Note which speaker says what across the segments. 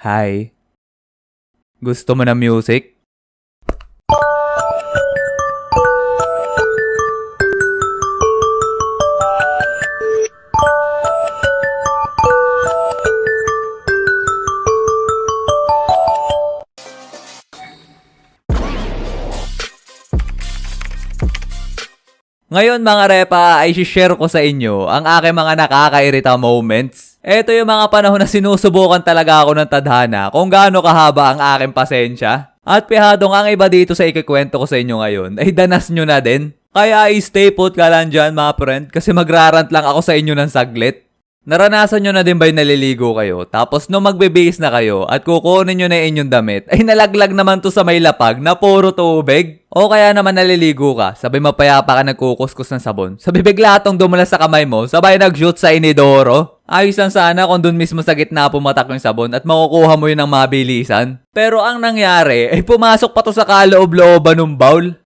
Speaker 1: Hi, gusto mo ng music? Ngayon mga repa ay share ko sa inyo ang aking mga nakakairita moments. Ito yung mga panahon na sinusubukan talaga ako ng tadhana kung gaano kahaba ang aking pasensya. At pihadong ang iba dito sa ikikwento ko sa inyo ngayon ay danas nyo na din. Kaya stay put ka lang dyan mga friend kasi magrarant lang ako sa inyo ng saglit. Naranasan nyo na din ba yung naliligo kayo? Tapos nung magbibihis na kayo at kukunin nyo na yung inyong damit, ay nalaglag naman to sa may lapag na puro tubig? O kaya naman naliligo ka, sabay mapayapa ka nagkukuskus ng sabon. Sabay bigla itong dumulas sa kamay mo, sabay nag-shoot sa inidoro. Ayos lang sana kung dun mismo sa gitna pumatak yung sabon at makukuha mo yun ng mabilisan. Pero ang nangyari, ay pumasok pa to sa kaloob-looban ng bowl.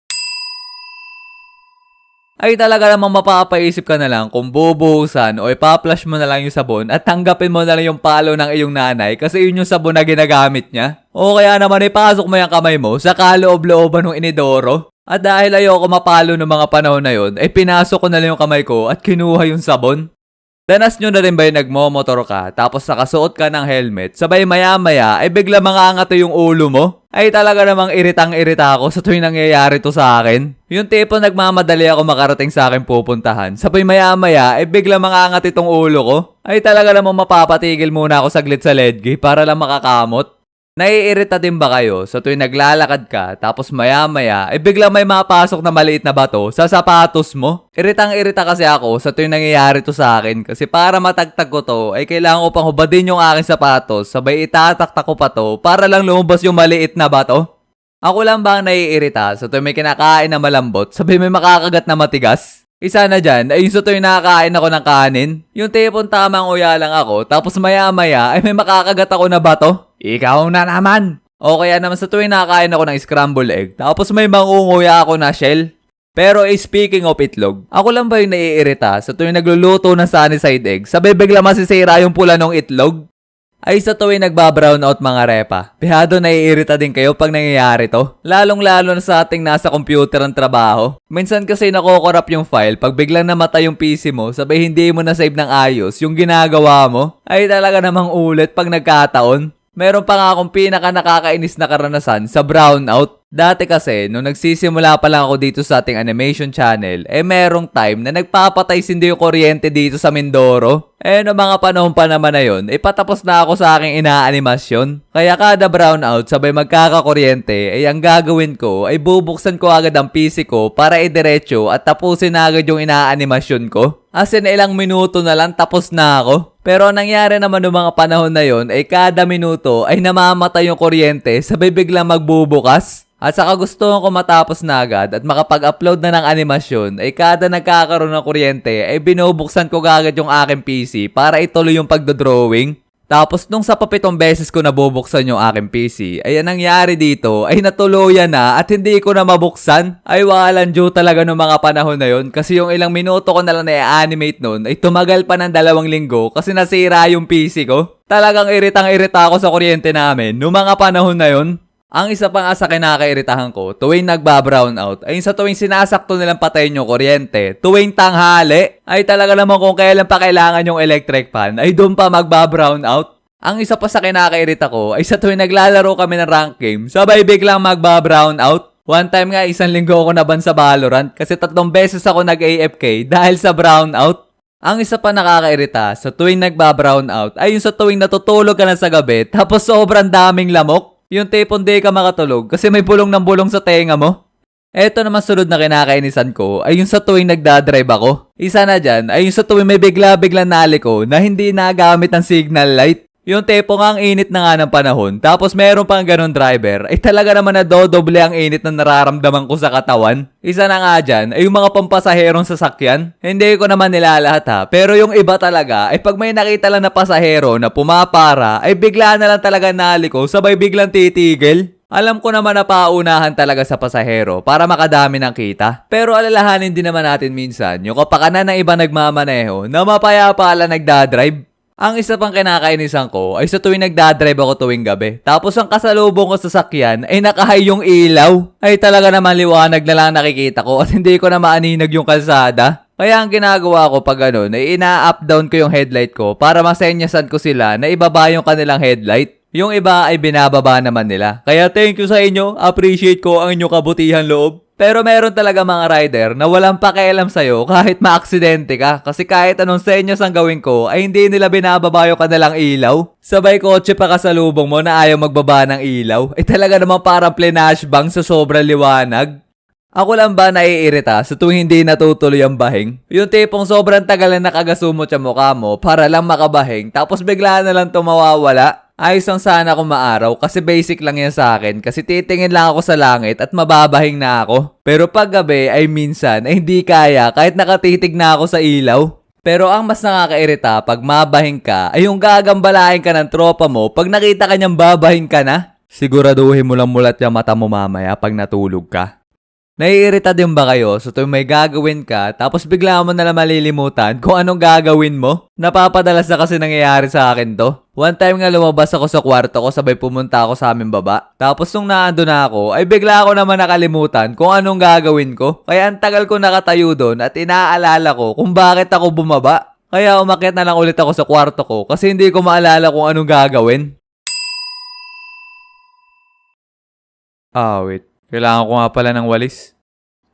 Speaker 1: Ay talaga namang mapapaisip ka na lang kung bubuhusan o ipa-flush mo na lang yung sabon at tanggapin mo na lang yung palo ng iyong nanay kasi yun yung sabon na ginagamit niya. O kaya naman ipasok mo yung kamay mo sa kaloob-looban ng inidoro. At dahil ayoko mapalo ng mga panahon na yun, ay pinasok ko na lang yung kamay ko at kinuha yung sabon. Danas nyo na rin ba yung nagmomotor ka tapos nakasuot ka ng helmet, sabay maya-maya ay bigla mangangato yung ulo mo? Ay talaga namang iritang-irita ako sa tuwing nangyayari to sa akin. Yung tipo nagmamadali ako makarating sa akin pupuntahan, sabay maya-maya ay bigla mangangat itong ulo ko. Ay talaga namang mapapatigil muna ako saglit sa ledge para lang makakamot. Naiirita din ba kayo sa tuwing naglalakad ka tapos maya-maya ay biglang may mapasok na maliit na bato sa sapatos mo? Iritang-irita kasi ako sa tuwing nangyayari to sa akin kasi para matagtag ko to ay kailangan ko pang hubadin yung aking sapatos sabay itataktak ko pa to para lang lumabas yung maliit na bato. Ako lang ba ang naiirita sa tuwing may kinakain na malambot sabay may makakagat na matigas? Isa na dyan ay yung sa tuwing nakakain ako ng kanin. Yung tipong tamang uya lang ako tapos maya-maya ay may makakagat ako na bato. Ikaw na naman! O kaya naman sa tuwing nakakain ako ng scrambled egg tapos may mangunguya ako na shell. Pero speaking of itlog, ako lang ba yung naiirita sa tuwing nagluluto ng sunny side egg sabay bigla masisira yung pula ng itlog? Ay sa tuwing nagbabrown out mga repa, pihado naiirita din kayo pag nangyayari to. Lalong-lalo na sa ating nasa computer ang trabaho. Minsan kasi nakokorrupt yung file pag biglang namatay yung PC mo sabay hindi mo na save ng ayos yung ginagawa mo. Ay talaga namang ulit pag nagkataon. Meron pa nga akong pinaka nakakainis na karanasan sa brownout. Dati kasi, nung nagsisimula pa lang ako dito sa ating animation channel, merong time na nagpapatay sindi yung kuryente dito sa Mindoro. No mga panahon pa naman na yun, patapos na ako sa aking inaanimasyon. Kaya kada brownout, sabay magkakakuryente, ang gagawin ko ay bubuksan ko agad ang PC ko para idiretso at tapusin na agad yung inaanimasyon ko. As in, ilang minuto na lang tapos na ako. Pero ang nangyari naman noong mga panahon na yon ay kada minuto ay namamatay yung kuryente sabay biglang magbubukas. At saka gusto ko matapos na agad at makapag-upload na ng animasyon ay kada nagkakaroon ng kuryente ay binubuksan ko agad yung aking PC para ituloy yung pagdodrawing. Tapos nung sa papitong beses ko nabubuksan yung aking PC, ay ang nangyari dito ay natuluyan na at hindi ko na mabuksan. Ay walang due talaga ng mga panahon na yon kasi yung ilang minuto ko na lang na-animate nun ay tumagal pa ng 2 linggo kasi nasira yung PC ko. Talagang iritang-irita ako sa kuryente namin nung mga panahon na yon. Ang isa pang asa kinakairitahan ko, tuwing nagbabrown out, ay sa tuwing sinasakto nilang patayin yung kuryente, tuwing tanghali, ay talaga naman kung kailan pa kailangan yung electric fan, ay doon pa magbabrown out. Ang isa pa sa kinakairita ko, ay sa tuwing naglalaro kami ng rank game, sabay biglang magbabrown out. One time nga, 1 linggo ako naban sa Valorant kasi 3 beses ako nag-AFK dahil sa brown out. Ang isa pa nakakairita sa tuwing nagbabrown out, ay yung sa tuwing natutulog ka na sa gabi, tapos sobrang daming lamok. Yung tipong di ka makatulog kasi may bulong ng bulong sa tenga mo. Eto naman sunod na kinakainisan ko ay yung sa tuwing nagdadrive ako. Isa na dyan ay yung sa tuwing may bigla-biglang naliko na hindi nagamit ang signal light. Yung tipong ang init na nga ng panahon tapos meron pang ganun driver ay talaga naman nadodoble ang init na nararamdaman ko sa katawan. Isa na nga dyan ay yung mga pampasaherong sasakyan. Hindi ko naman nilalahat ha, pero yung iba talaga ay pag may nakita lang na pasahero na pumapara ay bigla na lang talaga naliko sabay biglang titigil. Alam ko naman na paunahan talaga sa pasahero para makadami ng kita. Pero alalahanin din naman natin minsan yung kapakanan ng iba nagmamaneho na mapayapa lang nagdadrive. Ang isa pang kinakainisan ko ay sa tuwing nagdadrive ako tuwing gabi. Tapos ang kasalubong ko sa sakyan ay nakahay yung ilaw. Ay talaga naman liwanag na lang nakikita ko at hindi ko na maaninag yung kalsada. Kaya ang ginagawa ko pag ganun ay ina-up down ko yung headlight ko para masenyasan ko sila na ibaba yung kanilang headlight. Yung iba ay binababa naman nila. Kaya thank you sa inyo. Appreciate ko ang inyong kabutihan loob. Pero meron talaga mga rider na walang pakialam sa'yo kahit maaksidente ka. Kasi kahit anong senyas ang gawin ko ay hindi nila binababa yung kanilang ilaw. Sabay kotse pa kasalubong mo na ayaw magbaba ng ilaw. Ay talaga naman parang plenashbang sa sobrang liwanag. Ako lang ba naiirita sa tuwing hindi natutuloy ang bahing? Yung tipong sobrang tagal na nakagasumot sa mukha mo para lang makabahing tapos bigla na lang mawawala. Ayos lang sana kung maaraw kasi basic lang yan sa akin kasi titingin lang ako sa langit at mababahing na ako. Pero pag gabi ay minsan ay hindi kaya kahit nakatitig na ako sa ilaw. Pero ang mas nakakairita pag mabahing ka ay yung gagambalain ka ng tropa mo pag nakita ka niyang babahing ka na. Siguraduhin mo lang mulat yung mata mo mamaya pag natulog ka. Naiirita din ba kayo so tuwing may gagawin ka tapos bigla mo nalang malilimutan kung anong gagawin mo? Napapadalas na kasi nangyayari sa akin to. One time nga lumabas ako sa kwarto ko sabay pumunta ako sa aming baba. Tapos nung naando na ako ay bigla ako naman nakalimutan kung anong gagawin ko. Kaya ang tagal ko nakatayo doon at inaalala ko kung bakit ako bumaba. Kaya umakyat na lang ulit ako sa kwarto ko kasi hindi ko maalala kung anong gagawin. Wait. Kailangan ko nga pala ng walis.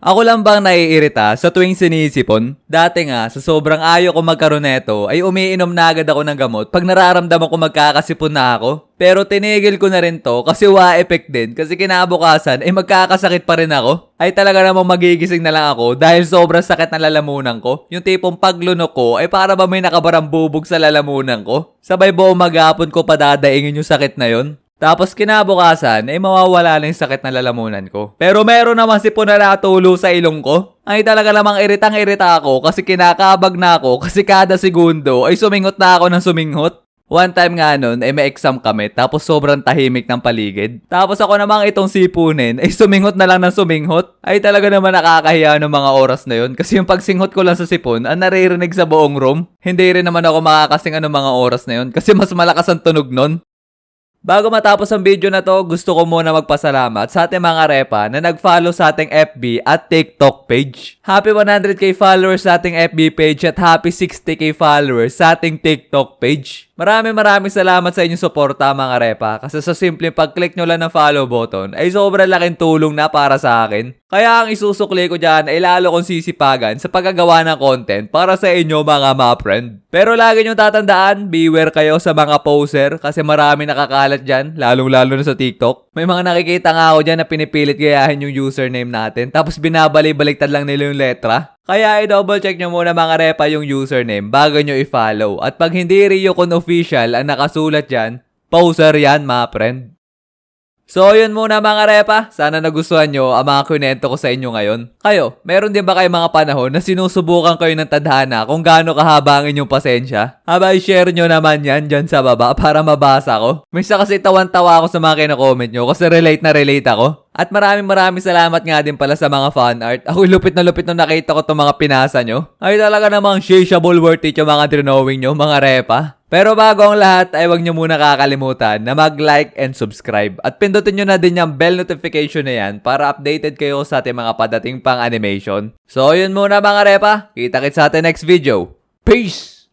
Speaker 1: Ako lang bang naiirita sa tuwing sinisipon? Dati nga, sa sobrang ayaw ko magkaroon neto, ay umiinom na agad ako ng gamot pag nararamdaman ko magkakasipon na ako. Pero tinigil ko na rin to kasi wa-effect din kasi kinabukasan ay magkakasakit pa rin ako. Ay talaga namang magigising na lang ako dahil sobrang sakit na lalamunan ko. Yung tipong paglunok ko ay para ba may nakabarang bubog sa lalamunan ko. Sabay buong maghapon ko padadaingin yung sakit na yon. Tapos kinabukasan ay mawawala na yung sakit na lalamunan ko. Pero meron naman sipon na natulo sa ilong ko. Ay talaga namang iritang-irita ako kasi kinakabag na ako kasi kada segundo ay sumingot na ako ng suminghot. One time nga nun ay may exam kami tapos sobrang tahimik ng paligid. Tapos ako namang itong sipunin ay suminghot na lang ng suminghot. Ay talaga naman nakakahiya ng mga oras na yun kasi yung pagsinghot ko lang sa sipon ang naririnig sa buong room. Hindi rin naman ako makakasinga ng mga oras na yun kasi mas malakas ang tunog nun. Bago matapos ang video na to, gusto ko muna magpasalamat sa ating mga repa na nag-follow sa ating FB at TikTok page. Happy 100k followers sa ating FB page at happy 60k followers sa ating TikTok page. Maraming salamat sa inyong suporta mga repa kasi sa simpleng pag-click nyo lang ng follow button ay sobrang laking tulong na para sa akin. Kaya ang isusukli ko dyan ay lalo kong sisipagan sa paggagawa ng content para sa inyo mga friend. Pero lagi nyo tatandaan, beware kayo sa mga poser kasi marami nakakalat dyan, lalong-lalo na sa TikTok. May mga nakikita nga ako dyan na pinipilit gayahin yung username natin tapos binabalik-baliktad lang nila yung letra. Kaya i-double check nyo muna mga repa yung username bago nyo i-follow. At pag hindi Ryukon official ang nakasulat dyan, poser yan mga friend. So yun muna mga repa, sana nagustuhan nyo ang mga kunento ko sa inyo ngayon. Kayo, meron din ba kayo mga panahon na sinusubukan kayo ng tadhana kung gaano kahaba ang inyong pasensya? I-share nyo naman yan dyan sa baba para mabasa ko. Minsan kasi tawan-tawa ako sa mga kina-comment nyo kasi relate na relate ako. At maraming salamat nga din pala sa mga fan art. Ako lupit na lupit nung nakita ko itong mga pinasa nyo. Ay talaga namang shareable worth it yung mga drawing nyo mga repa. Pero bago ang lahat ay huwag nyo muna kakalimutan na mag-like and subscribe. At pindutin nyo na din yung bell notification na yan para updated kayo sa ating mga padating pang animation. So yun muna mga repa. Kita-kits sa ating next video. Peace!